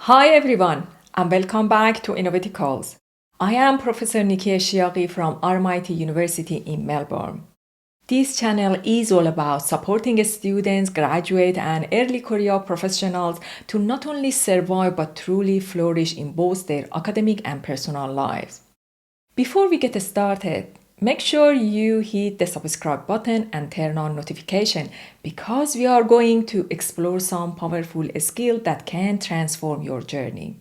Hi everyone, and welcome back to Innovaticalls. I am Professor Nikia Shiagi from RMIT University in Melbourne. This channel is all about supporting students, graduate, and early career professionals to not only survive but truly flourish in both their academic and personal lives. Before we get started, make sure you hit the subscribe button and turn on notification because we are going to explore some powerful skills that can transform your journey.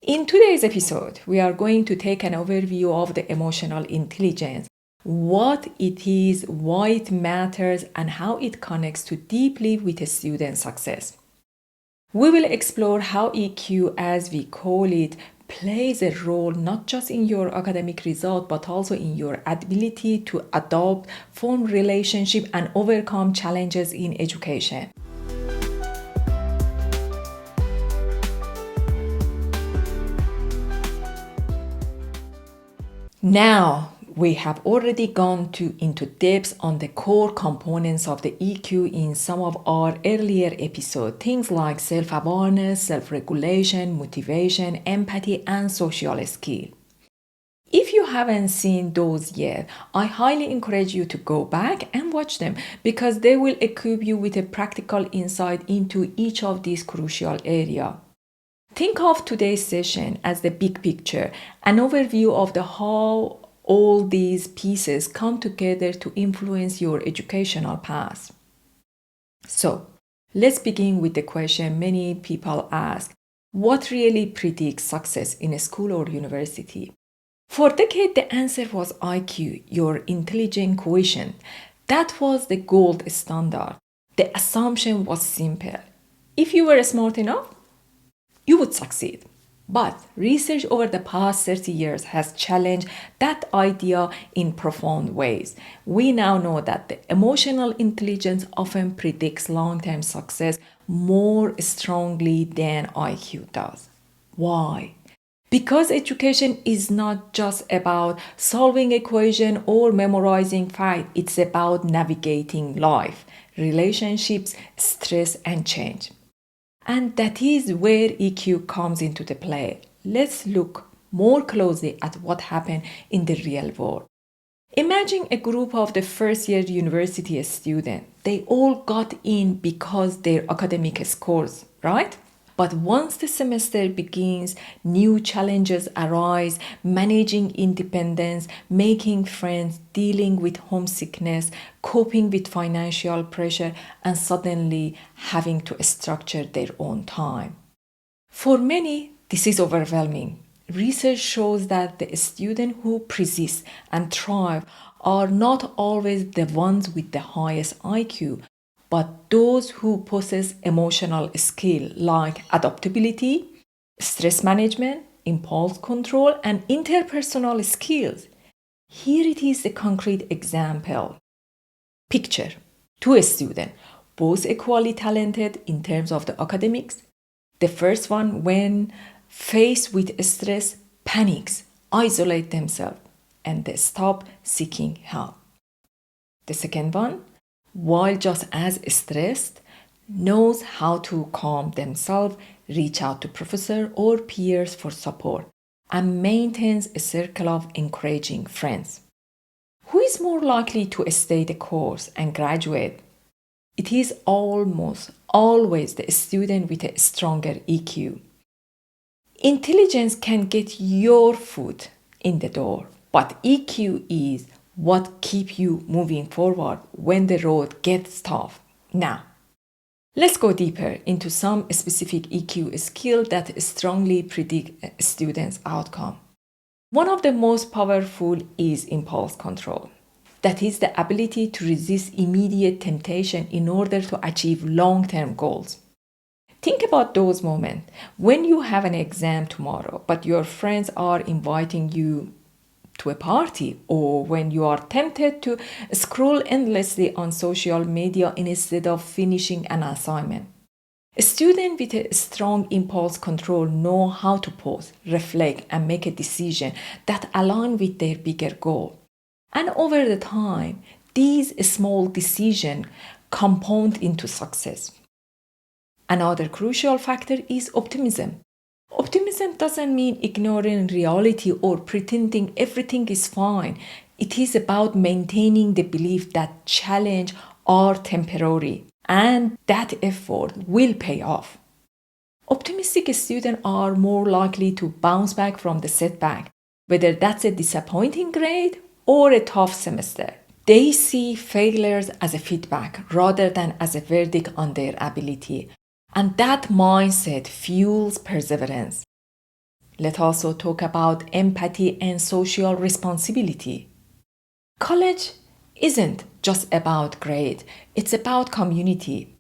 In today's episode, we are going to take an overview of the emotional intelligence, what it is, why it matters, and how it connects to deeply with student success. We will explore how EQ, as we call it, plays a role not just in your academic result but also in your ability to adapt, form relationships, and overcome challenges in education. Now, we have already gone into depth on the core components of the EQ in some of our earlier episodes, things like self-awareness, self-regulation, motivation, empathy, and social skill. If you haven't seen those yet, I highly encourage you to go back and watch them because they will equip you with a practical insight into each of these crucial areas. Think of today's session as the big picture, an overview of how all these pieces come together to influence your educational path. So, let's begin with the question many people ask: what really predicts success in a school or university? For decades, the answer was IQ, your intelligence quotient. That was the gold standard. The assumption was simple. If you were smart enough, you would succeed. But research over the past 30 years has challenged that idea in profound ways. We now know that the emotional intelligence often predicts long-term success more strongly than IQ does. Why? Because education is not just about solving equation or memorizing facts, it's about navigating life, relationships, stress, and change. And that is where EQ comes into the play. Let's look more closely at what happened in the real world. Imagine a group of the first year university students. They all got in because their academic scores, right? But once the semester begins, new challenges arise: managing independence, making friends, dealing with homesickness, coping with financial pressure, and suddenly having to structure their own time. For many, this is overwhelming. Research shows that the students who persist and thrive are not always the ones with the highest IQ, but those who possess emotional skill like adaptability, stress management, impulse control, and interpersonal skills. Here it is a concrete example. Picture two students, both equally talented in terms of the academics. The first one, when faced with stress, panics, isolate themselves, and they stop seeking help. The second one, while just as stressed, knows how to calm themselves, reach out to professor or peers for support, and maintains a circle of encouraging friends. Who is more likely to stay the course and graduate? It is almost always the student with a stronger EQ. Intelligence can get your foot in the door, but EQ is what keeps you moving forward when the road gets tough. Now, let's go deeper into some specific EQ skills that strongly predict a student's outcome. One of the most powerful is impulse control. That is the ability to resist immediate temptation in order to achieve long-term goals. Think about those moments when you have an exam tomorrow, but your friends are inviting you to a party, or when you are tempted to scroll endlessly on social media instead of finishing an assignment. A student with a strong impulse control know how to pause, reflect, and make a decision that align with their bigger goal. And over the time, these small decisions compound into success. Another crucial factor is optimism. Optimism doesn't mean ignoring reality or pretending everything is fine. It is about maintaining the belief that challenges are temporary and that effort will pay off. Optimistic students are more likely to bounce back from the setback, whether that's a disappointing grade or a tough semester. They see failures as a feedback rather than as a verdict on their ability, and that mindset fuels perseverance. Let's also talk about empathy and social responsibility. College isn't just about grade, it's about community.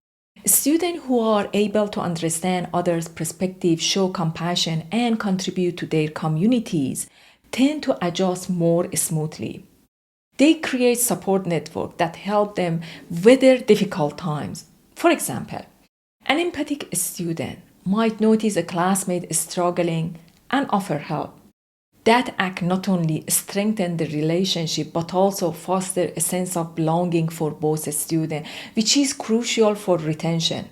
Students who are able to understand others' perspectives, show compassion, and contribute to their communities tend to adjust more smoothly. They create support networks that help them weather difficult times. For example, an empathic student might notice a classmate struggling and offer help. That act not only strengthens the relationship but also fosters a sense of belonging for both students, which is crucial for retention.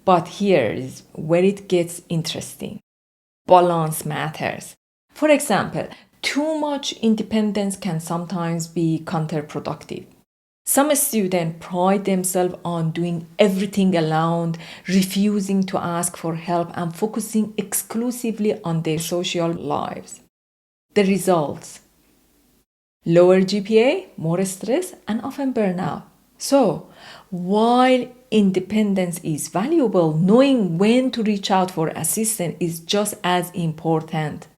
But here is where it gets interesting. Balance matters. For example, too much independence can sometimes be counterproductive. Some students pride themselves on doing everything alone, refusing to ask for help, and focusing exclusively on their social lives. The results: lower GPA, more stress, and often burnout. So, while independence is valuable, knowing when to reach out for assistance is just as important.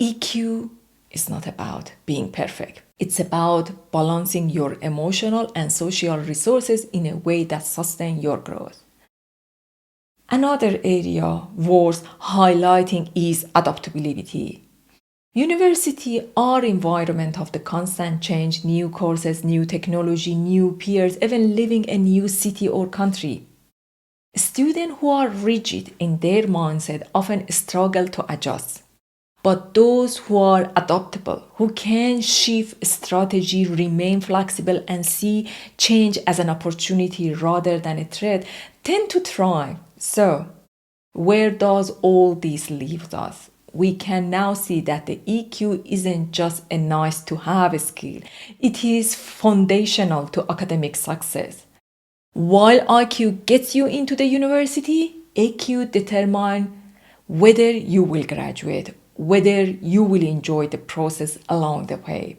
EQ is not about being perfect. It's about balancing your emotional and social resources in a way that sustains your growth. Another area worth highlighting is adaptability. University are environment of the constant change, new courses, new technology, new peers, even living in a new city or country. Students who are rigid in their mindset often struggle to adjust. But those who are adaptable, who can shift strategy, remain flexible, and see change as an opportunity rather than a threat, tend to thrive. So, where does all this leave us? We can now see that the EQ isn't just a nice to have skill, it is foundational to academic success. While IQ gets you into the university, AQ determines whether you will graduate, whether you will enjoy the process along the way.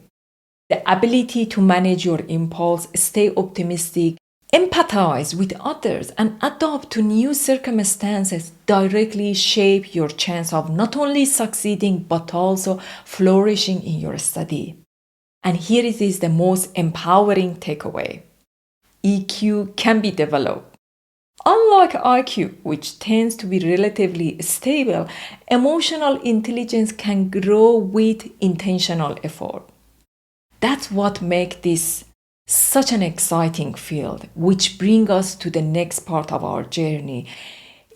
The ability to manage your impulse, stay optimistic, empathize with others, and adapt to new circumstances directly shape your chance of not only succeeding but also flourishing in your study. And here it is the most empowering takeaway. EQ can be developed. Unlike IQ, which tends to be relatively stable, emotional intelligence can grow with intentional effort. That's what makes this such an exciting field, which brings us to the next part of our journey.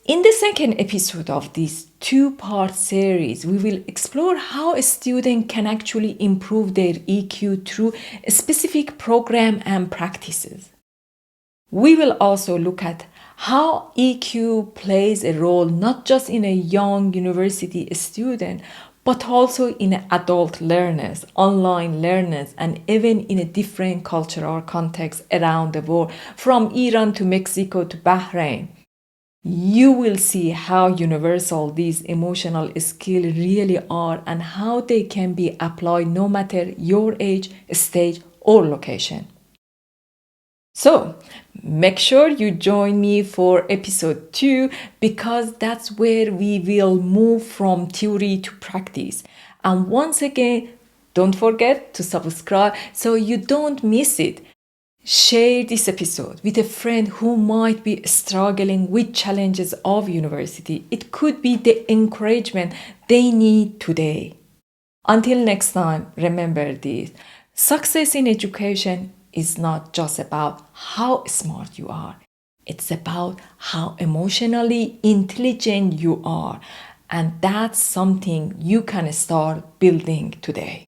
In the second episode of this two-part series, we will explore how a student can actually improve their EQ through a specific program and practices. We will also look at how EQ plays a role not just in a young university student, but also in adult learners, online learners, and even in a different cultural context around the world, from Iran to Mexico to Bahrain. You will see how universal these emotional skills really are and how they can be applied no matter your age, stage, or location. So, make sure you join me for episode 2 because that's where we will move from theory to practice. And once again, don't forget to subscribe so you don't miss it. Share this episode with a friend who might be struggling with challenges of university. It could be the encouragement they need today. Until next time, remember this: success in education is not just about how smart you are. It's about how emotionally intelligent you are. And that's something you can start building today.